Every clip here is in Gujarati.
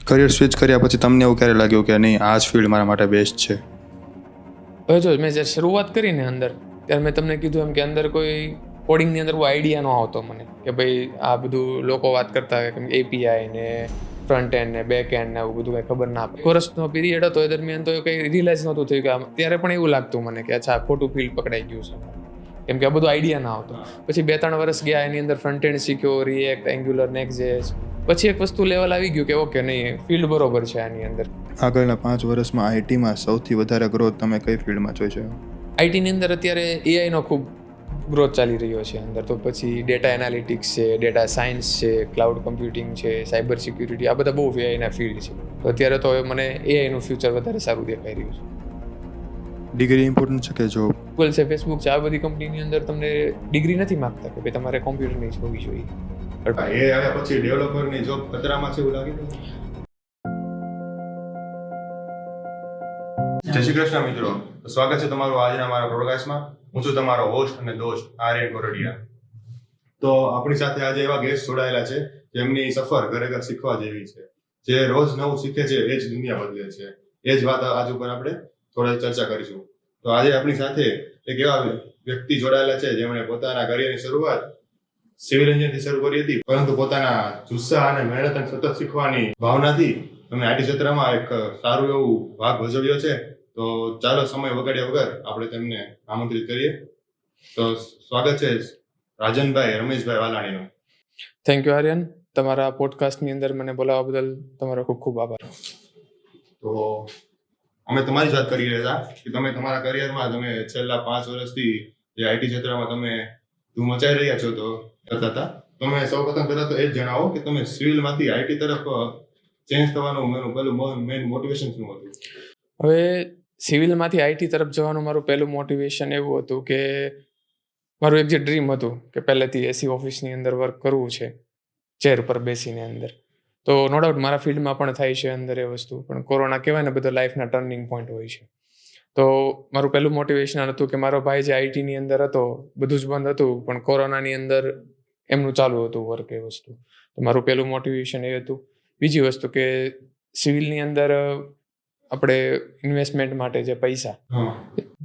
કરિયર સ્વિચ કર્યા પછી તમને એવું ક્યારે લાગ્યું કે નહીં આ જ ફિલ્ડ મારા માટે બેસ્ટ છે? હવે જો મેં જ્યારે શરૂઆત કરીને અંદર ત્યારે મેં તમને કીધું એમ કે અંદર કોઈ કોડિંગની અંદર કોઈ આઈડિયા ન આવતો મને કે ભાઈ આ બધું લોકો વાત કરતા હોય કે એપીઆઈ ને ફ્રન્ટ એન્ડ ને બેક એન્ડ ને એવું બધું કંઈ ખબર ના પડે. વર્ષનો પીરિયડ હતો એ દરમિયાન તો કંઈ રિયલાઇઝ નહોતું થયું કે ત્યારે પણ એવું લાગતું મને કે અચ્છા ખોટું ફિલ્ડ પકડાઈ ગયું છે, કેમ કે આ બધું આઈડિયા ના આવતો. પછી 2-3 વર્ષ ગયા એની અંદર ફ્રન્ટ એન્ડ શીખ્યો, રિએક્ટ, એન્ગ્યુલર, નેક્સ્ટ.જેએસ. પછી એક વસ્તુ લેવલ આવી ગયું કે ઓકે નહીં ફિલ્ડ બરોબર છે આની અંદર. આગળના 5 વર્ષમાં આઈટીમાં સૌથી વધારે ગ્રોથ તમે કઈ ફિલ્ડમાં જોઈ છે? આઈટીની અંદર અત્યારે એઆઈનો ખૂબ ગ્રોથ ચાલી રહ્યો છે અંદર. તો પછી ડેટા એનાલિટિક્સ છે, ડેટા સાયન્સ છે, ક્લાઉડ કમ્પ્યુટિંગ છે, સાયબર સિક્યુરિટી, આ બધા બહુ એઆઈના ફિલ્ડ છે. તો અત્યારે તો મને એઆઈનું ફ્યુચર વધારે સારું દેખાઈ રહ્યું છે. ડિગ્રી ઇમ્પોર્ટન્ટ છે કે જોબ? ગૂગલ છે, ફેસબુક છે, આ બધી કંપનીની અંદર તમને ડિગ્રી નથી માગતા કે ભાઈ તમારે કોમ્પ્યુટરની જ હોવી જોઈએ. એ આવ્યા પછી ડેવલપરની જોબ ખતરામાં છે એવું લાગે છે? જય શ્રી કૃષ્ણ મિત્રો, સ્વાગત છે તમારું આજના મારા પ્રોડકાસ્ટમાં. હું છું તમારો હોસ્ટ અને દોસ્ત આર્યન કોરડિયા. તો આપણી સાથે આજે એવા ગેસ્ટ જોડાયેલા છે જેમની સફર ખરેખર શીખવા જેવી છે. જે રોજ નવું શીખે છે એ જ દુનિયા બદલે છે. એ જ વાત આજ ઉપર આપણે થોડી ચર્ચા કરીશું. તો આજે આપણી સાથે એક એવા વ્યક્તિ જોડાયેલા છે જેમણે પોતાના કરિયરની શરૂઆત સિવિલ એન્જિનિયરથી શરૂ કરી હતી, પરંતુ પોતાના જુસ્સા અને મહેનત અને સતત શીખવાની ભાવનાથી તમને આઈટી ક્ષેત્રમાં એક સારું એવું ભાગ ભજવ્યો છે. તો ચાલો સમય બગાડ્યા વગર આપણે તેમને આમંત્રિત કરીએ. તો સ્વાગત છે રાજનભાઈ રમેશભાઈ વાલાણીનું. થેન્ક યુ આર્યન, તમારા પોડકાસ્ટની અંદર મને બોલાવવા બદલ તમારો ખૂબ ખૂબ આભાર. તો અમે તમારી જ વાત કરી રહ્યા હતા કે તમે તમારા કરિયરમાં તમે છેલ્લા 5 વર્ષથી જે આઈટી ક્ષેત્રમાં તમે ધૂમ મચાઈ રહ્યા છો તો કરતા હતા. તમે સૌપ્રથમ પહેલા તો એ જ જણાવો કે તમે સિવિલમાંથી આઈટી તરફ ચેન્જ થવાનું પેલું મેઇન મોટિવેશન શું હતું? હવે સિવિલમાંથી આઈટી તરફ જવાનું મારું પહેલું મોટિવેશન એવું હતું કે મારું એક જે ડ્રીમ હતું કે પહેલેથી એસી ઓફિસની અંદર વર્ક કરવું છે, ચેર પર બેસીને અંદર. તો નો ડાઉટ મારા ફિલ્ડમાં પણ થાય છે અંદર એ વસ્તુ, પણ કોરોના કહેવાય ને બધા લાઈફના ટર્નિંગ પોઈન્ટ હોય છે. તો મારું પહેલું મોટિવેશન હતું કે મારો ભાઈ જે આઈટીની અંદર હતો બધું જ બંધ હતું, પણ કોરોનાની અંદર એમનું ચાલુ હતું વર્ક એ વસ્તુ. તો મારું પહેલું મોટિવેશન એ હતું. બીજી વસ્તુ કે સિવિલની અંદર આપણે ઇન્વેસ્ટમેન્ટ માટે જે પૈસા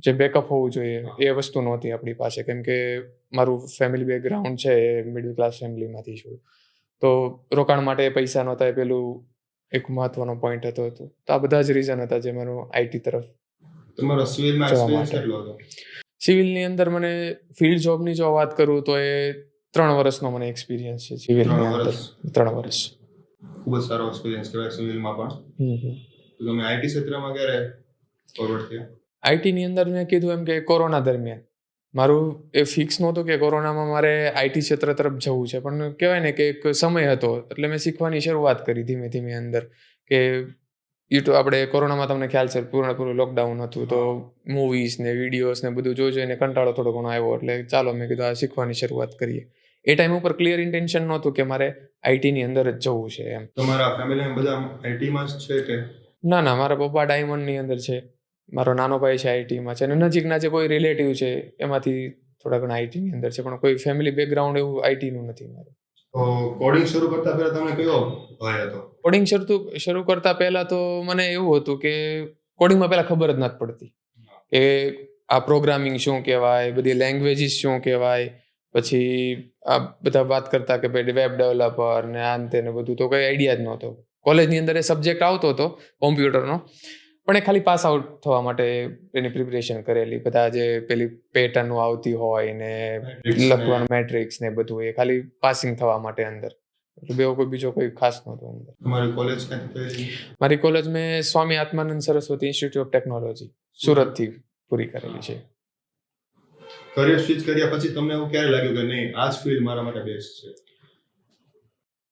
જે બેકઅપ હોવું જોઈએ એ વસ્તુ નહોતી આપણી પાસે, કેમ કે મારું ફેમિલી બેકગ્રાઉન્ડ છે એ મિડલ ક્લાસ ફેમિલીમાંથી છું. તો રોકાણ માટે પૈસા નહોતા, એ પેલું એક મહત્વનો પોઈન્ટ હતો. તો આ બધા જ રીઝન હતા જે મારું આઈટી તરફ. તમારો સિવિલમાં એક્સપિરિયન્સ કેટલો હતો? સિવિલની અંદર મને ફિલ્ડ જોબની જો વાત કરું તો એ 3 વર્ષનો મને એક્સપિરિયન્સ છે સિવિલની અંદર. 3 વર્ષ ખૂબ જ સારો એક્સપિરિયન્સ કહેવાય સિવિલમાં પણ. તો તમે આઈટી ક્ષેત્રમાં ક્યારે ફોરવર્ડ થયા? આઈટીની અંદર મેં કીધું એમ કે કોરોના દરમિયાન મારું એ ફિક્સ નહોતું કે કોરોનામાં મારે આઈટી ક્ષેત્ર તરફ જવું છે, પણ કહેવાય ને કે એક સમય હતો એટલે મેં શીખવાની શરૂઆત કરી ધીમે ધીમે અંદર. કે યુટ્યુબ આપણે કોરોનામાં તમને ખ્યાલ છે પૂર્ણપૂરું લોકડાઉન હતું, તો મૂવીઝ ને વિડીયોઝ ને બધું જોઈને કંટાળો થોડો ઘણો આવ્યો, એટલે ચાલો મેં કીધું આ શીખવાની શરૂઆત કરીએ. એ ટાઈમ ઉપર ક્લિયર ઇન્ટેન્શન નહોતું કે મારે આઈટીની અંદર જ જવું છે એમ. તમારા ફેમિલીમાં બધા આઈટીમાં જ છે કે? ના, મારા પપ્પા ડાયમંડની અંદર છે, મારો નાનો ભાઈ છે આઈટીમાં છે, અને નજીકના જે કોઈ રિલેટિવ છે એમાંથી થોડા ઘણા આઈટીની અંદર છે, પણ કોઈ ફેમિલી બેકગ્રાઉન્ડ એવું આઈટીનું નથી મારું. તો કોડિંગ શરૂ કરતા પહેલા તમને કયો ભય હતો? કોડિંગ શરૂ કરતા પહેલા તો મને એવું હતું કે કોડિંગમાં પહેલા ખબર જ નથી પડતી કે આ પ્રોગ્રામિંગ શું કહેવાય, બધી લેંગ્વેજીસ શું કહેવાય. પછી આ બધા વાત કરતા કે ભાઈ વેબ ડેવલપર ને આ ને તેને બધું, તો કંઈ આઈડિયા જ નહોતો. કોલેજની અંદર એ સબ્જેક્ટ આવતો હતો કોમ્પ્યુટરનો, પણ એ ખાલી પાસ આઉટ થવા માટે એની પ્રિપરેશન કરેલી. બધા જે પેલી પેટર્નો આવતી હોય ને લખવાનું મેટ્રિક્સ ને બધું, એ ખાલી પાસિંગ થવા માટે અંદર. એટલે બીજો કોઈ ખાસ નહોતો અંદર. તમારી કોલેજ ક્યાંથી થઈ? મારી કોલેજ મેં Swami Atmanand Saraswati institute of technology સુરતથી પૂરી કરેલી છે. કરિયર સ્વિચ કર્યા પછી તમને એવું ક્યારે લાગ્યું કે નહીં આ જ ફિલ્ડ મારા માટે બેસ્ટ છે?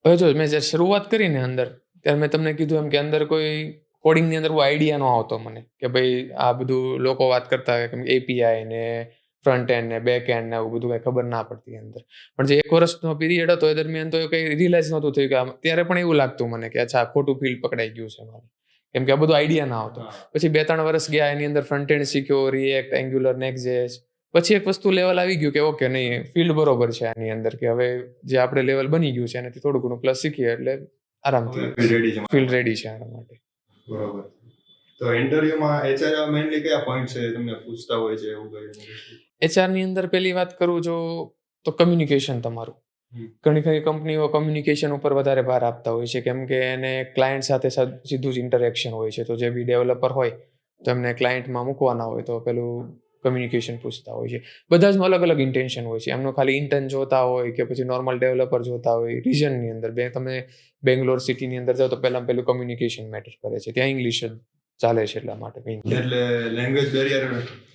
હવે જો મેં જ્યારે શરૂઆત કરીને અંદર ત્યારે મેં તમને કીધું એમ કે અંદર કોઈ કોડિંગની અંદર કોઈ આઈડિયા ન આવતો મને કે ભાઈ આ બધું લોકો વાત કરતા હોય કે એપીઆઈ ને ફ્રન્ટ એન્ડ ને બેક એન્ડ ને એવું બધું કંઈ ખબર ના પડતી અંદર. પણ જે 1 વર્ષનો પીરિયડ હતો એ દરમિયાન તો કંઈ રિયલાઇઝ નહોતું થયું કે ત્યારે પણ એવું લાગતું મને કે અચ્છા ખોટું ફિલ્ડ પકડાઈ ગયું છે મારે, કેમ કે આ બધું આઈડિયા ના આવતો. પછી 2-3 વર્ષ ગયા એની અંદર ફ્રન્ટ એન્ડ શીખ્યો, રિએક્ટ, એન્ગ્યુલર, નેક્સ્ટ.જેએસ. પછી એક વસ્તુ લેવલ આવી ગયું કે ઓકે નહીં ફિલ્ડ બરોબર છે આની અંદર, કે હવે જે આપણે લેવલ બની ગયું છે એનાથી થોડું ઘણું પ્લસ શીખીએ એટલે આરામથી રેડી છે ફિલ્ડ રેડી છે આના માટે. બરોબર. તો ઇન્ટરવ્યુમાં એચઆર મેઇનલી કયા પોઈન્ટ છે તમને પૂછતા હોય છે એવું કઈ? HR ની અંદર પહેલી વાત કરું જો તો કમ્યુનિકેશન તમારું. ઘણી ઘણી કંપનીઓ કમ્યુનિકેશન ઉપર વધારે ભાર આપતા હોય છે કેમ કે એને ક્લાયન્ટ સાથે સીધું જ ઇન્ટરેક્શન હોય છે. તો જે બી ડેવલપર હોય તો એમને ક્લાયન્ટમાં મૂકવાના હોય તો પેલું કમ્યુનિકેશન પૂછતા હોય છે. બધા જ અલગ અલગ ઇન્ટેન્શન હોય છે. એમનો ખાલી ઇન્ટર્ન જોતા હોય કે પછી નોર્મલ ડેવલપર જોતા હોય. રિજનની અંદર તમે બેંગ્લોર સિટીની અંદર જાઓ તો પહેલાં પેલું કમ્યુનિકેશન મેટર કરે છે. ત્યાં ઇંગ્લિશ જ ચાલે છે એટલા માટે. એટલે લેંગ્વેજ બેરિયર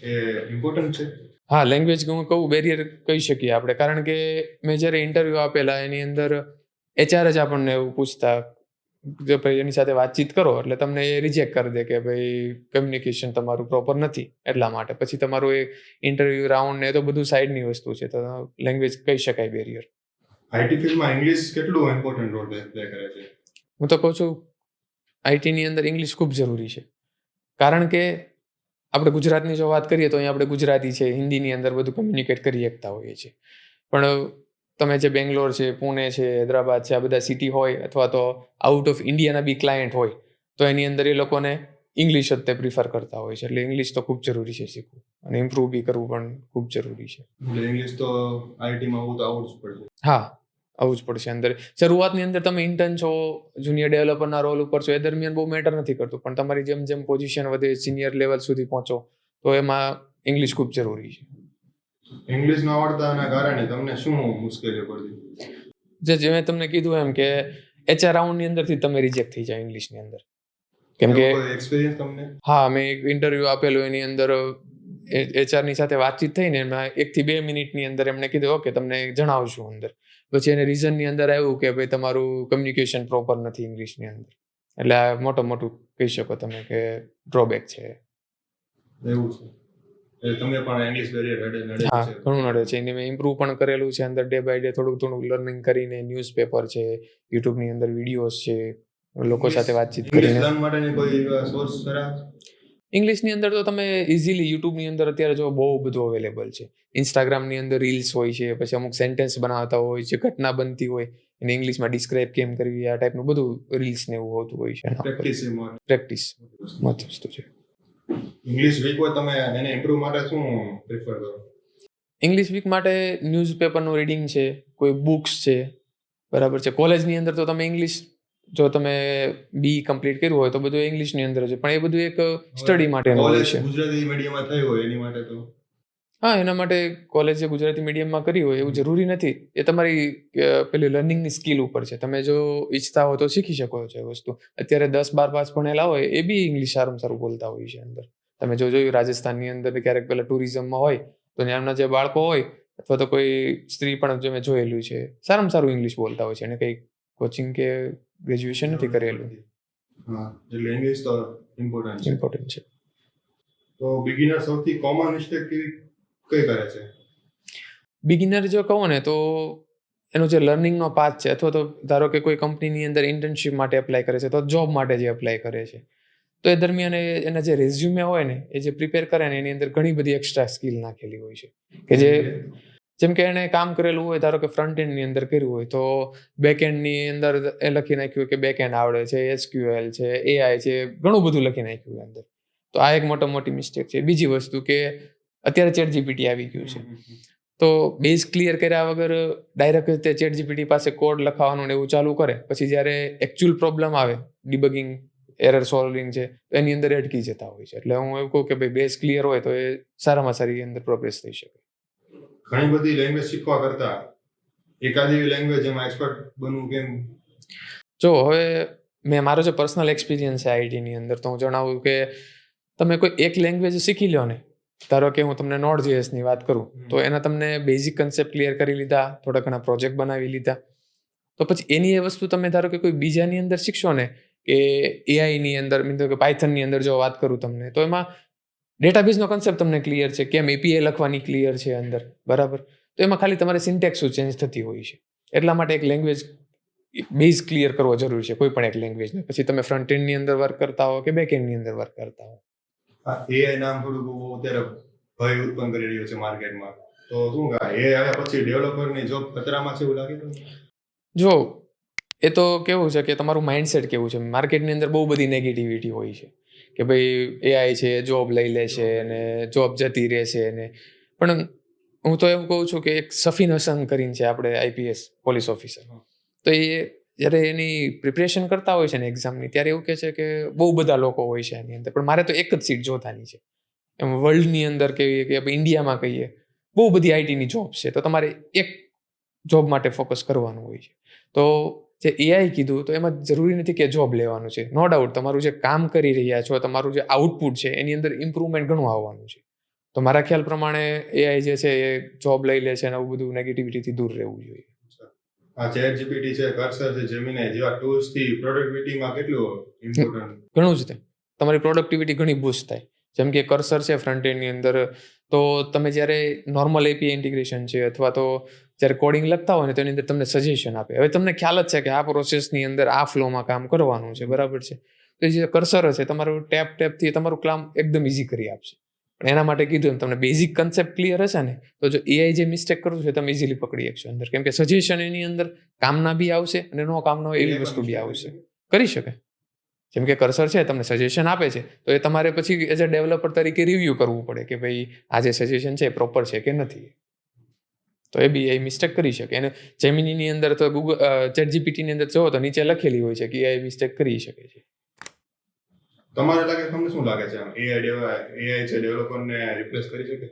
એ ઇમ્પોર્ટન્ટ છે. હા, લેંગ્વેજ હું કહું બેરિયર કહી શકીએ આપણે, કારણ કે મેં જ્યારે ઇન્ટરવ્યૂ આપેલા એની અંદર HR જ આપણને એવું પૂછતા કે ભાઈ એની સાથે વાતચીત કરો એટલે તમને એ રિજેક્ટ કરી દે કે ભાઈ કમ્યુનિકેશન તમારું પ્રોપર નથી એટલા માટે. પછી તમારું એ ઇન્ટરવ્યૂ રાઉન્ડ ને તો બધું સાઈડની વસ્તુ છે. તો લેંગ્વેજ કહી શકાય બેરિયર. આઈટી ફિલ્ડમાં ઇંગ્લિશ કેટલું ઇમ્પોર્ટન્ટ રોલ પ્લે કરે છે? હું તો કહું છું આઈટીની અંદર ઇંગ્લિશ ખૂબ જરૂરી છે, કારણ કે આપણે ગુજરાતની જો વાત કરીએ તો અહીંયા આપણે ગુજરાતી છે, હિન્દીની અંદર બધું કમ્યુનિકેટ કરી શકતા હોઈએ છીએ. પણ તમે જે બેંગ્લોર છે, પુણે છે, હૈદરાબાદ છે, આ બધા સિટી હોય અથવા તો આઉટ ઓફ ઇન્ડિયાના બી ક્લાયન્ટ હોય તો એની અંદર એ લોકોને ઇંગ્લિશ જ તે પ્રિફર કરતા હોય છે. એટલે ઇંગ્લિશ તો ખૂબ જરૂરી છે શીખવું અને ઇમ્પ્રૂવ બી કરવું પણ ખૂબ જરૂરી છે. એટલે ઇંગ્લિશ તો આઈટીમાં આવવું જ પડશે. હા, આવું જ પડશે. અંદર શરૂઆતની અંદર તમે ઇન્ટર્ન છો, જુનિયર ડેવલપરના રોલ ઉપર છો, એ દરમિયાન બહુ મેટર નથી કરતું. પણ તમારી જેમ જેમ પોઝિશન વધે, સિનિયર લેવલ સુધી પહોંચો તો એમાં ઇંગ્લિશ ખૂબ જરૂરી છે. ઇંગ્લિશ ન આવડતાના કારણે તમને શું મુશ્કેલીઓ પડતી? જે મેં તમને કીધું એમ કે HR રાઉન્ડની અંદરથી તમે રિજેક્ટ થઈ જાય ઇંગ્લિશની અંદર. કેમ કે એક્સપિરિયન્સ તમને? હા, મેં એક ઇન્ટરવ્યૂ આપેલું એની અંદર HRની સાથે વાતચીત થઈને એમાં 1 થી 2 મિનિટની અંદર એમણે કીધું ઓકે તમને જણાવશું અંદર. પછી એને રીઝનની અંદર આવ્યું કે ભાઈ તમારું કમ્યુનિકેશન પ્રોપર નથી ઇંગ્લિશની અંદર. એટલે આ મોટું કહી શકો તમે કે ડ્રોબેક છે. એવું છે. તમે પણ ઇંગ્લિશ બેરિયર નડે છે? હા, ઘણું નડે છે. એને મેં ઇમ્પ્રૂવ પણ કરેલું છે અંદર ડે બાય ડે થોડું લર્નિંગ કરીને. ન્યૂઝપેપર છે, યુટ્યુબની અંદર વિડીયોઝ છે, લોકો સાથે વાતચીત કરીને. ઇંગ્લિશ લર્ન માટેની કોઈ સોર્સ ખરા? ઇંગ્લિશની અંદર તો તમે ઇઝીલી યુટ્યુબની અંદર અત્યારે જો બહુ બધું અવેલેબલ છે. ઇન્સ્ટાગ્રામની અંદર રીલ્સ હોય છે, પછી અમુક સેન્ટેન્સ બનાવતા હોય છે, ઘટના બનતી હોય એને ઇંગ્લિશમાં ડિસ્ક્રાઇબ કેમ કરવી, આ ટાઈપનું બધું રીલ્સ ને એવું હોતું હોય છે. પ્રેક્ટિસ મહત્વ વસ્તુ છે. ઇંગ્લિશ વીક હોય તમે એને ઇમ્પ્રૂવ માટે શું પ્રિફર કરો? ઇંગ્લિશ વીક માટે ન્યૂઝપેપરનું રીડિંગ છે, કોઈ બુક્સ છે, બરાબર છે. કોલેજની અંદર તો તમે ઇંગ્લિશ જો તમે બી કમ્પ્લીટ કર્યું હોય તો બધું ઇંગ્લિશની અંદર છે, પણ એ બધું એક સ્ટડી માટેનું હોય છે. ગુજરાતી મીડિયમમાં થયું હોય એની માટે તો હા, એના માટે કોલેજ જે ગુજરાતી મીડિયમમાં કરી હોય એવું જરૂરી નથી. એ તમારી પેલી લર્નિંગની સ્કિલ ઉપર છે. તમે જો ઈચ્છતા હો તો શીખી શકો છો એ વસ્તુ. અત્યારે 10-12 પાસ ભણેલા હોય એ બી ઇંગ્લિશ સારું બોલતા હોય છે અંદર. તમે જો જોયું રાજસ્થાનની અંદર ક્યારેક પેલા ટુરિઝમમાં હોય તો ત્યાંના જે બાળકો હોય અથવા તો કોઈ સ્ત્રી પણ જે મેં જોયેલું છે સારું ઇંગ્લિશ બોલતા હોય છે. એને કંઈ કોચિંગ કે ગ્રેજ્યુએશન નથી કરેલું. હા, એટલે ઇંગ્લિશ તો ઇમ્પોર્ટન્ટ છે. તો બિગિનર સૌથી કોમન મિસ્ટેક કઈ કરે છે? બિગિનર જો કહો ને તો એનો જે લર્નિંગનો પાથ છે, અથવા તો ધારો કે કોઈ કંપનીની અંદર ઇન્ટર્નશિપ માટે એપ્લાય કરે છે તો જોબ માટે જે એપ્લાય કરે છે તો એ દરમિયાન એના જે રેઝ્યુમે હોય ને એ જે પ્રિપેર કરે ને એની અંદર ઘણી બધી એક્સ્ટ્રા સ્કિલ નાખેલી હોય છે કે જેમ કે એણે કામ કરેલું હોય, ધારો કે ફ્રન્ટ એન્ડની અંદર કર્યું હોય તો બેક એન્ડની અંદર એ લખી નાખ્યું કે બેક એન્ડ આવડે છે, SQL છે, AI છે, ઘણું બધું લખી નાખ્યું અંદર. તો આ એક મોટી મિસ્ટેક છે. બીજી વસ્તુ કે અત્યારે ChatGPT આવી ગયું છે તો બેઝ ક્લિયર કર્યા વગર ડાયરેક્ટ તે ChatGPT પાસે કોડ લખાવાનું ને એવું ચાલુ કરે, પછી જ્યારે એકચ્યુઅલ પ્રોબ્લેમ આવે ડિબગિંગ એરર સોલ્વિંગ છે તો એની અંદર અટકી જતા હોય છે. એટલે હું એવું કહું કે ભાઈ બેઝ ક્લિયર હોય તો એ સારામાં સારી અંદર પ્રોગ્રેસ થઈ શકે. ઘણી બધી લેંગ્વેજ શીખવા કરતા એકાદી લેંગ્વેજ એમાં એક્સપર્ટ બનવું કેમ? જો હવે મારો જે પર્સનલ એક્સપિરિયન્સ છે આઈટીની અંદર તો હું જણાવું કે તમે કોઈ એક લેંગ્વેજ શીખી લો ને, ધારો કે હું તમને Node.js ની વાત કરું તો એના તમને બેઝિક કન્સેપ્ટ ક્લિયર કરી લીધા, થોડા ઘણા પ્રોજેક્ટ બનાવી લીધા, તો પછી એની એ વસ્તુ તમે ધારો કે કોઈ બીજાની અંદર શીખશો ને કે એઆઈની અંદર મીન્સ કે પાયથનની અંદર જો વાત કરું તમને તો એમાં ડેટાબેઝનો કન્સેપ્ટ તમને ક્લિયર છે, કેમ API લખવાની ક્લિયર છે અંદર, બરાબર. તો એમાં ખાલી તમારે સિન્ટેક્સ ચેન્જ થતી હોય છે. એટલા માટે એક લેંગ્વેજ બેઝ ક્લિયર કરવો જરૂરી છે કોઈ પણ એક લેંગ્વેજને. પછી તમે ફ્રન્ટ એન્ડની અંદર વર્ક કરતા હો કે બેક એન્ડની અંદર વર્ક કરતા હો. AI નામ થોડું અત્યારે ભય ઉત્પન્ન કરી રહ્યું છે માર્કેટમાં. તો શું AI આવ્યા પછી ડેવલપરની જોબ ખતરામાં છે એવું લાગે તમને? જો એ તો કેવું છે કે તમારું માઇન્ડસેટ કેવું છે. માર્કેટની અંદર બહુ બધી નેગેટિવિટી હોય છે કે ભાઈ એઆઈ છે, જોબ લઈ લેશે અને જોબ જતી રહેશે ને. પણ હું તો એવું કહું છું કે એક સફીન હસન કરીને છે આપણે આઈપીએસ પોલીસ ઓફિસર. તો એ જ્યારે એની પ્રિપરેશન કરતા હોય છે ને એક્ઝામની, ત્યારે એવું કહે છે કે બહુ બધા લોકો હોય છે એની અંદર, પણ મારે તો એક જ સીટ જોતાની છે. એમ વર્લ્ડની અંદર કહીએ કે આપણે ઇન્ડિયામાં કહીએ, બહુ બધી આઈટીની જોબ છે, તો તમારે એક જોબ માટે ફોકસ કરવાનું હોય છે. તો જે એઆઈ કીધું તો એમાં જરૂરી નથી કે જોબ લેવાનું છે. નો ડાઉટ તમારું જે કામ કરી રહ્યા છો, તમારું જે આઉટપુટ છે એની અંદર ઇમ્પ્રુવમેન્ટ ઘણું આવવાનું છે. તો મારા ખ્યાલ પ્રમાણે એઆઈ જે છે એ જોબ લઈ લે છે અને આવું બધું નેગેટિવિટીથી દૂર રહેવું જોઈએ. આ ચેટ જીપીટી છે, કર્સર છે, જેમિનાઈ જેવા ટૂલ્સ થી પ્રોડક્ટિવિટીમાં કેટલું ઇમ્પોર્ટન્ટ? ઘણું જ થાય. તમારી પ્રોડક્ટિવિટી ઘણી બૂસ્ટ થાય. જેમ કે કર્સર છે ફ્રન્ટ એન્ડની અંદર, તો તમે જ્યારે નોર્મલ એપીઆઈ ઇન્ટિગ્રેશન છે અથવા તો જ્યારે કોડિંગ લખતા હોય ને તો એની અંદર તમને સજેશન આપે. હવે તમને ખ્યાલ જ છે કે આ પ્રોસેસની અંદર આ ફ્લોમાં કામ કરવાનું છે, બરાબર છે. તો જે કર્સર છે તમારું ટેપથી તમારું કામ એકદમ ઇઝી કરી આપશે. પણ એના માટે કીધું એમ તમને બેઝિક કન્સેપ્ટ ક્લિયર હશે ને, તો જો એઆઈ જે મિસ્ટેક કરવું છે તમે ઇઝીલી પકડી શકશો અંદર. કેમ કે સજેશન એની અંદર કામના બી આવશે અને નો કામના હોય એવી વસ્તુ બી આવશે. કરી શકે. જેમ કે કર્સર છે તમને સજેશન આપે છે, તો એ તમારે પછી એઝ અ ડેવલપર તરીકે રિવ્યૂ કરવું પડે કે ભાઈ આ જે સજેશન છે પ્રોપર છે કે નથી. તો એ બી એ મિસ્ટેક કરી શકે. અને જેમિનીની અંદર તો ગૂગલ ચેટ જીપીટીની અંદર જોવો તો નીચે લખેલી હોય છે કે એ મિસ્ટેક કરી શકે છે. તમને શું લાગે છે એઆઈ છે ડેવલપરને રિપ્લેસ કરી શકે?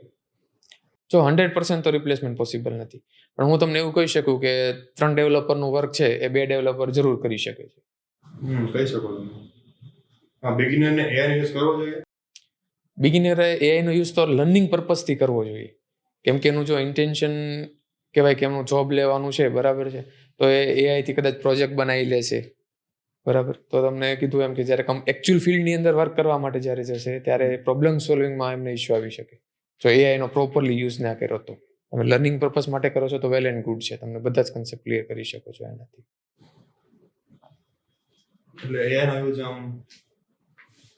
જો 100% તો રિપ્લેસમેન્ટ પોસિબલ નથી, પણ હું તમને એવું કહી શકું કે 3 ડેવલપરનું વર્ક છે એ 2 ડેવલપર જરૂર કરી શકે છે. કહી શકો તમે. હા, બિગિનરને એઆઈ યુઝ કરવો જોઈએ. બિગિનરે એઆઈનો યુઝ તો લર્નિંગ પર્પઝથી કરવો જોઈએ. કેમ કે એનું જો ઇન્ટેન્શન કહેવાય કે એમનું જોબ લેવાનું છે, બરાબર છે, તો એ એઆઈથી કદાચ પ્રોજેક્ટ બનાવી લેશે, બરાબર. તો તમને કીધું એમ કે જ્યારે એકચ્યુઅલ ફિલ્ડની અંદર વર્ક કરવા માટે જ્યારે જશે ત્યારે પ્રોબ્લેમ સોલ્વિંગમાં એમને ઇશ્યુ આવી શકે. જો એઆઈનો પ્રોપરલી યુઝ ના કર્યો તો. તમે લર્નિંગ પર્પઝ માટે કરો છો તો વેલ એન્ડ ગુડ છે, તમને બધા જ કન્સેપ્ટ ક્લિયર કરી શકો છો એનાથી. એટલે એઆઈનો યુઝ આમ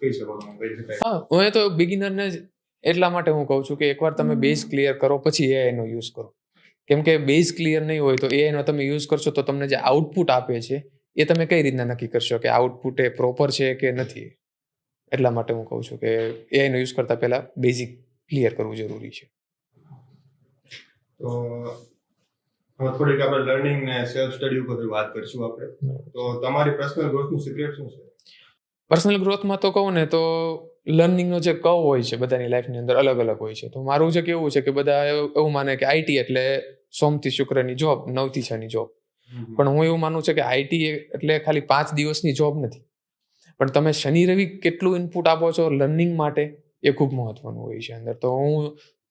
કહી શકો તમે, કહી શકાય. હા, હું તો બિગિનરને જ એટલા માટે હું કહું છું કે એકવાર તમે બેઝ ક્લિયર કરો પછી એઆઈનો યુઝ કરો. કેમ કે બેઝ ક્લિયર નહીં હોય તો એઆઈનો તમે યુઝ કરશો તો તમને જે આઉટપુટ આપે છે એ તમે કઈ રીતના નક્કી કરશો કે આઉટપુટ એ પ્રોપર છે કે નથી. એટલા માટે હું કહું છું કે એઆઈનો યુઝ કરતા પહેલા બેઝિક ક્લિયર કરવું જરૂરી છે. તો હવે થોડીક આપણે લર્નિંગ ને સેલ્ફ સ્ટડી ઉપર વાત કરીશું આપણે. તો તમારી પર્સનલ ગ્રોથનું સિક્રેટ શું છે? પર્સનલ ગ્રોથમાં તો કહું ને તો લર્નિંગનો જે કર્વ હોય છે બધાની લાઈફની અંદર અલગ અલગ હોય છે. તો મારું જે કેવું છે કે બધા એવું માને કે આઈટી એટલે સોમથી શુક્રની જોબ, 9 થી 6 ની જોબ. પણ હું એવું માનું છું કે આઈટી એટલે ખાલી 5 દિવસની જોબ નથી. પણ તમે શનિ રવિ કેટલું ઇનપુટ આપો છો લર્નિંગ માટે એ ખૂબ મહત્વનું હોય છે અંદર. તો હું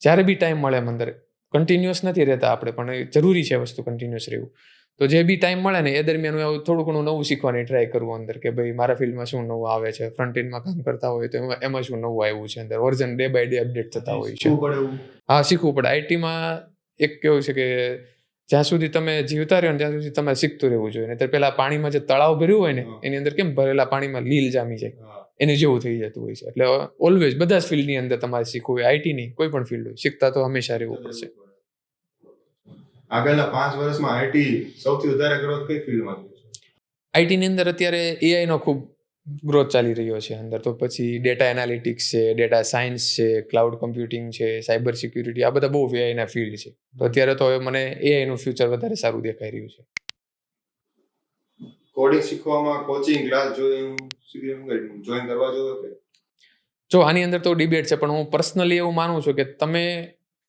જ્યારે બી ટાઈમ મળે એમ અંદર, કન્ટિન્યુઅસ નથી રહેતા આપણે, પણ જરૂરી છે વસ્તુ કન્ટિન્યુઅસ રહેવું. તો જે બી ટાઈમ મળે ને એ દરમિયાન હું થોડું ઘણું નવું શીખવાની ટ્રાય કરવું અંદર કે ભાઈ મારા ફિલ્ડમાં શું નવું આવે છે, ફ્રન્ટ એન્ડમાં કામ કરતા હોય તો એમાં શું નવું આવ્યું છે અંદર, version day by day update થતા હોય છે. હા, શીખવું પડે. આઈટીમાં એક કેવું છે કે જ્યાં સુધી તમે જીવતા રહ્યો ને ત્યાં સુધી તમારે શીખતું રહેવું જોઈએ. નહીં પેલા પાણીમાં જે તળાવ ભર્યું હોય ને એની અંદર કેમ ભરેલા પાણીમાં લીલ જામી જાય, એની જેવું થઈ જતું હોય છે. એટલે ઓલવેઝ બધા જ ફિલ્ડની અંદર તમારે શીખવું હોય, આઈટીની કોઈ પણ ફિલ્ડ હોય, શીખતા તો હંમેશા રહેવું પડશે. આગળના 5 વર્ષમાં આઈટી સૌથી વધારે ગ્રોથ કઈ ફિલ્ડમાં થયું છે? આઈટીની અંદર અત્યારે એઆઈનો ખૂબ ગ્રોથ ચાલી રહ્યો છે અંદર. તો પછી ડેટા એનાલિટિક્સ છે, ડેટા સાયન્સ છે, ક્લાઉડ કમ્પ્યુટિંગ છે, સાયબર સિક્યુરિટી, આ બધા બહુ એઆઈના ફિલ્ડ છે. તો અત્યારે તો મને એઆઈનું ફ્યુચર વધારે સારું દેખાઈ રહ્યું છે. કોડિંગ શીખવામાં કોચિંગ ક્લાસ જોઈન કરવા જોઈએ કે? જો આની અંદર તો ડિબેટ છે, પણ હું પર્સનલી એવું માનું છું કે તમે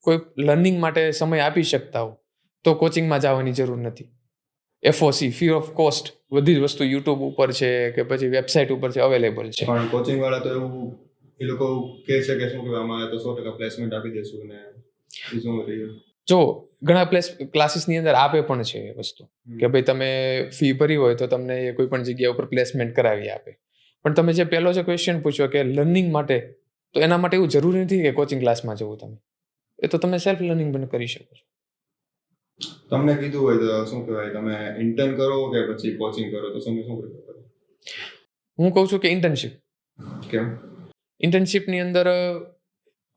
કોઈ લર્નિંગ માટે સમય આપી શકતા હો તો કોચિંગમાં જવાની જરૂર નથી. FOC, ફી ઓફ કોસ્ટ, બધી જ વસ્તુ યુટ્યુબ ઉપર છે કે પછી વેબસાઇટ ઉપર છે, અવેલેબલ છે. પણ કોચિંગ વાળા તો એવું એ લોકો કહે છે કે શું કહેવાય અમારે તો 100% પ્લેસમેન્ટ આપી દેશું ને એ શું રહ્યું. જો ઘણા ક્લાસીસની અંદર આપે પણ છે એ વસ્તુ કે ભાઈ તમે ફી ભરી હોય તો તમને કોઈ પણ જગ્યા ઉપર પ્લેસમેન્ટ કરાવી આપે. પણ તમે જે પહેલો જે ક્વેશ્ચન પૂછ્યો કે લર્નિંગ માટે, તો એના માટે એવું જરૂરી નથી કે કોચિંગ ક્લાસમાં જવું. તમે એ તો તમે સેલ્ફ લર્નિંગ પણ કરી શકો છો. તમને કીધું હોય તો શું કહેવાય તમે ઇન્ટર્ન કરો કે પછી કોચિંગ કરો તો તમે શું કરો? હું કહું છું કે ઇન્ટર્નશિપ. કેમ? ઇન્ટર્નશિપની અંદર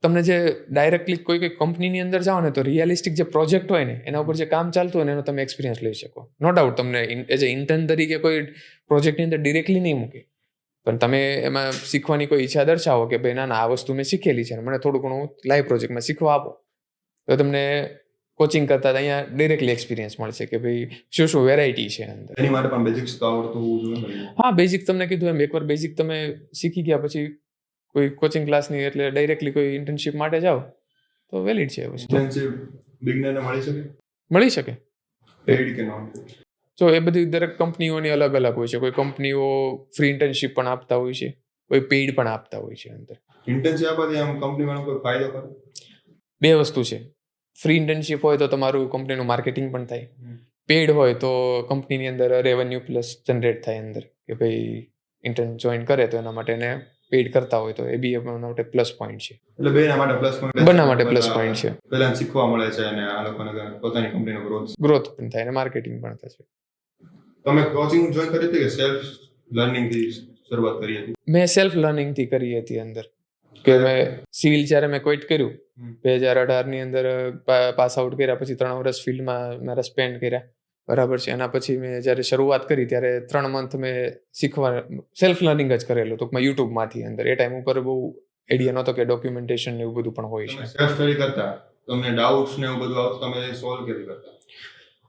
તમને જે ડાયરેક્ટલી કોઈ કંપનીની અંદર જાઓ ને તો રિયલિસ્ટિક જે પ્રોજેક્ટ હોય ને એના ઉપર જે કામ ચાલતું હોય ને એનો તમે એક્સપિરિયન્સ લઈ શકો. નો ડાઉટ તમને એઝ અ ઇન્ટર્ન તરીકે કોઈ પ્રોજેક્ટની અંદર ડિરેક્ટલી નહીં મૂકે, પણ તમે એમાં શીખવાની કોઈ ઈચ્છા દર્શાવો કે ભાઈ ના આ વસ્તુ મેં શીખેલી છે, મને થોડું ઘણું લાઈવ પ્રોજેક્ટમાં શીખવા આપો, તો તમને કોચિંગ કરતાં અહીંયા ડિરેક્ટલી એક્સપિરિયન્સ મળશે કે ભાઈ શું શું વેરાયટી છે અંદર. એની માટે પણ બેઝિક્સ તો આવડતું હોવું જોઈએ. હા, બેઝિક તમને કીધું એમ એકવાર બેઝિક તમે શીખી ગયા પછી કોઈ કોચિંગ ક્લાસની એટલે ડાયરેક્ટલી કોઈ ઇન્ટર્નશિપ માટે જાઓ તો વેલિડ છે એ વસ્તુ. ઇન્ટર્નશિપ બિગનરને મળી શકે? મળી શકે. પેઇડ કે નોન? જો એ બધી દરેક કંપનીઓની અલગ અલગ હોય છે. કોઈ કંપનીઓ ફ્રી ઇન્ટર્નશિપ પણ આપતા હોય છે, કોઈ પેઇડ પણ આપતા હોય છે અંદર. ઇન્ટર્નશિપ આપવાથી આમ કંપનીમાં કોઈ ફાયદો ખરો? બે વસ્તુ છે. ફ્રી ઇન્ટર્નશિપ હોય તો તમારું કંપનીનું માર્કેટિંગ પણ થાય, પેઇડ હોય તો કંપનીની અંદર રેવન્યુ પ્લસ જનરેટ થાય અંદર કે ભાઈ ઇન્ટર્ન જોઈન કરે તો એના માટે એને પેઇડ કરતા હોય તો એ બી એના માટે પ્લસ પોઈન્ટ છે. એટલે બેના માટે પ્લસ પોઈન્ટ, બંને માટે પ્લસ પોઈન્ટ છે. પહેલા શીખવા મળે છે અને આ લોકોને પોતાની કંપનીનો ગ્રોથ પણ થાય અને માર્કેટિંગ પણ થશે. તમે કોચિંગ જોઈન કરી હતી કે સેલ્ફ લર્નિંગ થી શરૂઆત કરી હતી? મેં સેલ્ફ લર્નિંગ થી કરી હતી અંદર કે મેં સિવિલ જ્યારે મેં ક્વિટ કર્યું 2018 ની અંદર પાસ આઉટ કર્યા પછી 3 વર્ષ ફિલ્ડમાં મારા સ્પેન્ડ કર્યા, બરાબર છે. એના પછી મેં જ્યારે શરૂઆત કરી ત્યારે 3 મંથ મેં શીખવા સેલ્ફ લર્નિંગ જ કરેલું ટૂંકમાં યુટ્યુબમાંથી અંદર. એ ટાઈમ ઉપર બહુ આઈડિયા નહોતો કે ડોક્યુમેન્ટેશન ને એવું બધું પણ હોય છે. સેલ્ફ સ્ટડી કરતા તમને ડાઉટ્સ ને એવું બધું આવતું, તમે સોલ્વ કેવી કરતા?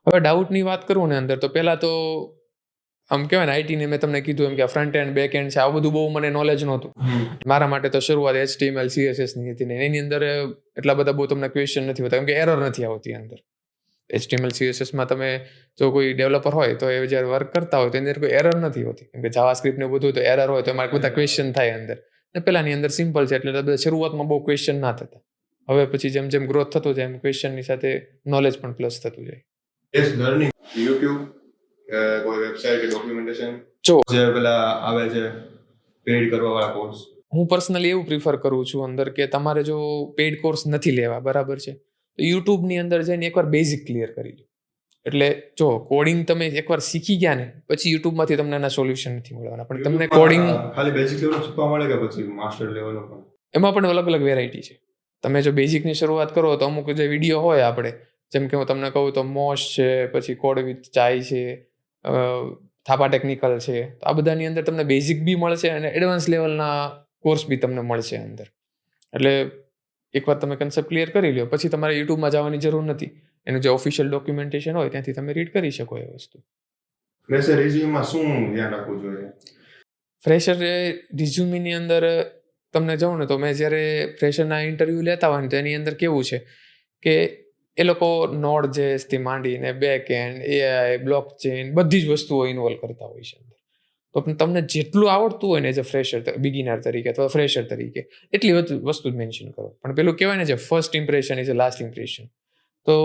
હવે ડાઉટની વાત કરું ને અંદર તો પહેલા તો આમ કહેવાય ને આઈટી ને મેં તમને કીધું એમ કે ફ્રન્ટ એન્ડ બેક એન્ડ છે આ બધું બહુ મને નોલેજ નહોતું. મારા માટે તો શરૂઆત HTML CSS ની હતી ને એની અંદર એટલા બધા બહુ તમને ક્વેશ્ચન નથી હોતા કેમ કે એરર નથી આવતી અંદર. HTML CSS માં તમે જો કોઈ ડેવલપર હોય તો એ જ્યારે વર્ક કરતા હોય તો એની અંદર કોઈ એરર નથી હોતી કેમ કે જાવાસ્ક્રિપ્ટ ને બધું તો એરર હોય તો એમાં બધા ક્વેશ્ચન થાય અંદર. ને પહેલાની અંદર સિમ્પલ છે એટલે બધા શરૂઆતમાં બહુ ક્વેશ્ચન ના થતા. હવે પછી જેમ જેમ ગ્રોથ થતો જાય એમ ક્વેશ્ચનની સાથે નોલેજ પણ પ્લસ થતું જાય. એસ લર્નિંગ YouTube કોઈ વેબસાઇટ કે ડોક્યુમેન્ટેશન જો જે પેલા આવે છે પેઇડ કરવા વાળા કોર્સ? હું પર્સનલી એવું પ્રિફર કરું છું અંદર કે તમારે જો પેઇડ કોર્સ નથી લેવા, બરાબર છે, તો યુટ્યુબની અંદર જઈને એકવાર બેઝિક ક્લિયર કરી લો. એટલે જો કોડિંગ તમે એકવાર શીખી ગયા ને પછી યુટ્યુબમાંથી તમને એના સોલ્યુશન નથી મળવાના, પણ તમને કોડિંગ ખાલી બેઝિક લેવલ શીખવા મળે કે પછી માસ્ટર લેવલ પણ? એમાં પણ અલગ અલગ વેરાયટી છે. તમે જો બેઝિકની શરૂઆત કરો તો અમુક જે વિડીયો હોય આપણે જેમ કે હું તમને કહું તો મોશ છે, પછી કોડ વિથ ચાય છે, થાપા ટેકનિકલ છે, તો આ બધાની અંદર તમને બેઝિક બી મળશે અને એડવાન્સ લેવલના કોર્સ બી તમને મળશે અંદર. એટલે એકવાર તમે કન્સેપ્ટ ક્લિયર કરી લો પછી તમારે યુટ્યુબમાં જવાની જરૂર નથી. એનું જે ઓફિશિયલ ડોક્યુમેન્ટેશન હોય ત્યાંથી તમે રીડ કરી શકો એ વસ્તુ. ફ્રેશર રિઝ્યુમમાં શું ધ્યાન રાખવું જોઈએ? ફ્રેશર રિઝ્યુમની અંદર તમને જાઉં ને તો મેં જ્યારે ફ્રેશરના ઇન્ટરવ્યૂ લેતા હોય ને તો એની અંદર કેવું છે કે એ લોકો Node.js થી માંડીને back and AI block chain બધી જ વસ્તુઓ ઇન્વોલ્વ કરતા હોય છે અંદર. તો પણ તમને જેટલું આવડતું હોય ને એઝ અ ફ્રેશર બિગિનર તરીકે અથવા ફ્રેશર તરીકે એટલી વસ્તુ જ મેન્શન કરો. પણ પેલું કહેવાય ને જે first impression is a last impression. તો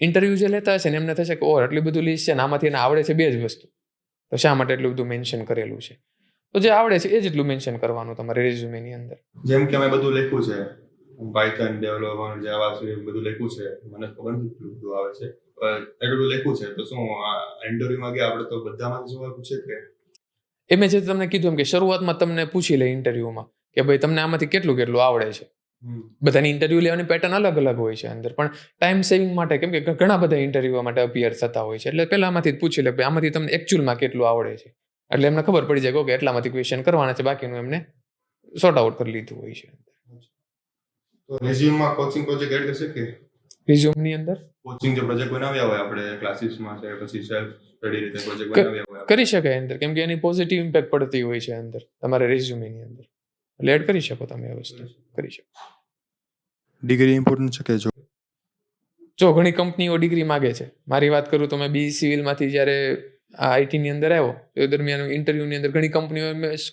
ઇન્ટરવ્યૂ જે લેતા હશે ને એમને થશે કે આટલી બધું લિસ્ટ છે ને આમાંથી એને આવડે છે 2 જ વસ્તુ, તો શા માટે એટલું બધું મેન્શન કરેલું છે? તો જે આવડે છે એ જેટલું મેન્શન કરવાનું તમારે રેઝ્યુમેની અંદર. જેમ કે મેં બધું લખ્યું છે, પાયથન ડેવલપર જાવાસ્ક્રિપ્ટ બધું લખ્યું છે, મને ખબર નથી કેટલું બધું આવે છે, એટલું લખ્યું છે, તો શું ઇન્ટરવ્યુમાં ગયા આપણે તો બધામાંથી સવાલ પૂછે કે? એ મેં જે તમને કીધું એમ કે શરૂઆતમાં તમને પૂછી લે ઇન્ટરવ્યુમાં કે ભાઈ તમને આમાંથી કેટલું આવડે છે. બધાની ઇન્ટરવ્યુ લેવાની પેટર્ન અલગ અલગ હોય છે અંદર, પણ ટાઈમ સેવિંગ માટે કેમ કે ઘણા બધા ઇન્ટરવ્યુ માટે અપિયર થતા હોય છે એટલે પહેલા આમાંથી જ પૂછી લે ભાઈ આમાંથી તમને એકચ્યુઅલમાં કેટલું આવડે છે. એટલે એમને ખબર પડી જાય કે એટલામાંથી ક્વેશ્ચન કરવાના છે, બાકીનું એમને સોર્ટ આઉટ કરી લીધું હોય છે. તો રિઝ્યુમમાં કોચિંગ પ્રોજેક્ટ એડ કરશે કે? રિઝ્યુમની અંદર કોચિંગ જે પ્રોજેક્ટ બનાવ્યા હોય આપણે ક્લાસીસમાં છે પછી સેલ્ફ સ્ટડી રીતે પ્રોજેક્ટ બનાવ્યા હોય કરી શકાય અંદર કેમ કે એની પોઝિટિવ ઇમ્પેક્ટ પડતી હોય છે અંદર તમારા રેઝ્યુમેની અંદર. એટલે એડ કરી શકો તમે એ વસ્તુ કરી શકો. ડિગ્રી ઇમ્પોર્ટન્ટ છે કે? જો ઘણી કંપનીઓ ડિગ્રી માગે છે. મારી વાત કરું તો મેં BE સિવિલમાંથી જ્યારે આઈટીની અંદર આવ્યો એ દરમિયાન ઇન્ટરવ્યુની અંદર ઘણી કંપનીઓ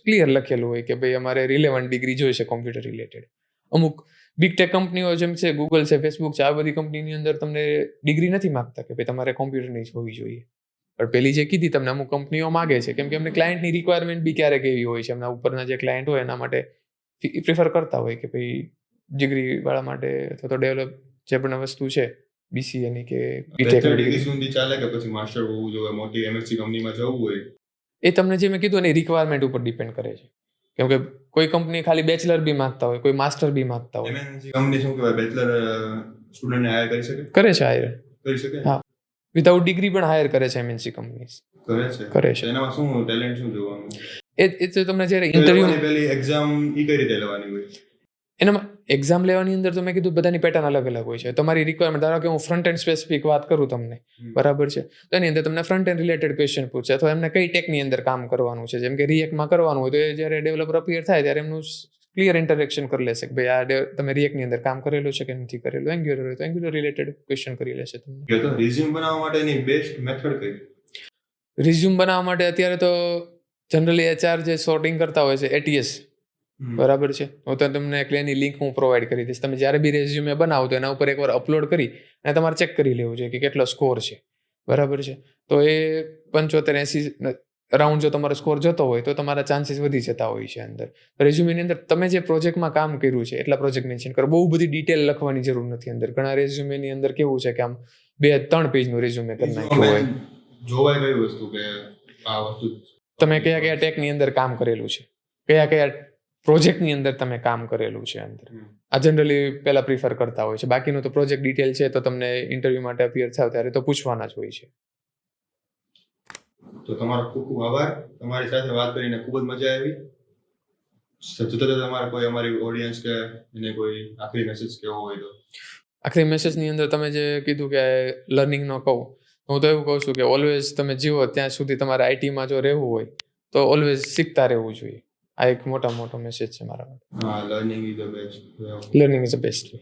ક્લિયર લખેલું હોય કે ભાઈ અમારે રિલેવન્ટ ડિગ્રી જોઈશે કોમ્પ્યુટર રિલેટેડ. અમુક બિગ ટેક કંપનીઓ જેમ છે ગૂગલ છે, ફેસબુક છે, આ બધી કંપનીની અંદર તમને ડિગ્રી નથી માગતા કે ભાઈ તમારે કોમ્પ્યુટરની જ હોવી જોઈએ. પણ પેલી જે કીધી તમને અમુક કંપનીઓ માગે છે કેમ કે એમને ક્લાયન્ટની રિક્વાયરમેન્ટ બી ક્યારેક એવી હોય છે, એમના ઉપરના જે ક્લાયન્ટ હોય એના માટે પ્રિફર કરતા હોય કે ભાઈ ડિગ્રી વાળા માટે અથવા તો ડેવલપ જે પણ વસ્તુ છે BCA ની કે બીટેક ડિગ્રી સુધી ચાલે કે પછી માસ્ટર હોવું જોઈએ, મોટી MNC કંપનીમાં જવું હોય? એ તમને જે મેં કીધું એની રિક્વાયરમેન્ટ ઉપર ડિપેન્ડ કરે છે કેમ કે કોઈ કંપની ખાલી બેચલર બી માંગતા હોય, કોઈ માસ્ટર બી માંગતા હોય. MNC કંપની શું કહેવાય, બેચલર સ્ટુડન્ટને હાયર કરી શકે? કરે છે હાયર, કરી શકે? હા. વિધાઉટ ડિગ્રી પણ હાયર કરે છે MNC કંપનીઝ. કરે છે. એનામાં શું ટેલેન્ટ શું જોવાનું? એ તો તમને જ્યારે ઇન્ટરવ્યુ પહેલી એક્ઝામ ઈ કઈ રીતે લેવાની હોય? એનામાં એક્ઝામ લેવાની અંદર તો મેં કીધું બધાની પેટર્ન અલગ અલગ હોય છે. તમારી રિક્વાયરમેન્ટ, ધારો કે હું ફ્રન્ટ એન્ડ સ્પેસિફિક વાત કરું તમને, બરાબર છે, તો એની અંદર તમને ફ્રન્ટ એન્ડ રિલેટેડ ક્વેશ્ચન પૂછે, અથવા એમને કઈ ટેકની અંદર કામ કરવાનું છે. જેમ કે રિએક્ટમાં કરવાનું હોય તો એ જ્યારે ડેવલપર અપિયર થાય ત્યારે એમનું ક્લિયર ઇન્ટરેક્શન કરી લેશે કે ભાઈ આ તમે રિએક્ટની અંદર કામ કરેલું છે કે નથી કરેલું. એન્ગ્યુલર હોય તો એન્ગ્યુલર રિલેટેડ ક્વેશ્ચન કરી લેશે તમને. તો રિઝ્યુમ બનાવવા માટેની બેસ્ટ મેથડ કઈ? રિઝ્યુમ બનાવવા માટે અત્યારે તો જનરલી HR જે સોર્ટિંગ કરતા હોય છે ATS, બરાબર છે, હું તો તમને એટલે એની લિંક હું પ્રોવાઈડ કરી દઈશ. તમે જ્યારે બી રેઝ્યુમે બનાવો તો એના ઉપર એકવાર અપલોડ કરી અને તમારે ચેક કરી લેવું જોઈએ કે કેટલો સ્કોર છે, બરાબર છે. તો એ 75-80 રાઉન્ડ જો તમારો સ્કોર જતો હોય તો તમારા ચાન્સીસ વધી જતા હોય છે અંદર. રેઝ્યુમેની અંદર તમે જે પ્રોજેક્ટમાં કામ કર્યું છે એટલા પ્રોજેક્ટ મેન્શન કરો. બહુ બધી ડિટેલ લખવાની જરૂર નથી અંદર. ઘણા રેઝ્યુમેની અંદર કેવું છે કે આમ 2-3 પેજનું રેઝ્યુમે કરી નાખ્યું હોય. જોવાય કઈ વસ્તુ કે આ વસ્તુ તમે કયા કયા ટેકની અંદર કામ કરેલું છે, કયા કયા પ્રોજેક્ટની અંદર તમે કામ કરેલું છે અંદર. આ જનરલી પહેલા પ્રિફર કરતા હોય છે. બાકીનું તો પ્રોજેક્ટ ડિટેલ છે તો તમને ઇન્ટરવ્યુ માટે અપિયર થાવ ત્યારે તો પૂછવાના જ હોય છે. તો તમારો ખૂબ ખૂબ આભાર. તમારી સાથે વાત કરીને ખૂબ જ મજા આવી. છતાં તમારા કોઈ અમારી ઓડિયન્સ કે એને કોઈ આખરી મેસેજ કહેવો હોય તો? આખરી મેસેજની અંદર તમે જે કીધું કે લર્નિંગનો કહું, હું તો એવું કહું છું કે ઓલવેઝ તમે જીવો ત્યાં સુધી તમારે આઈટીમાં જો રહેવું હોય તો ઓલવેઝ શીખતા રહેવું જોઈએ. આ એક મોટો મેસેજ છે મારા માટે. હા, learning is the best. Learning is the best way.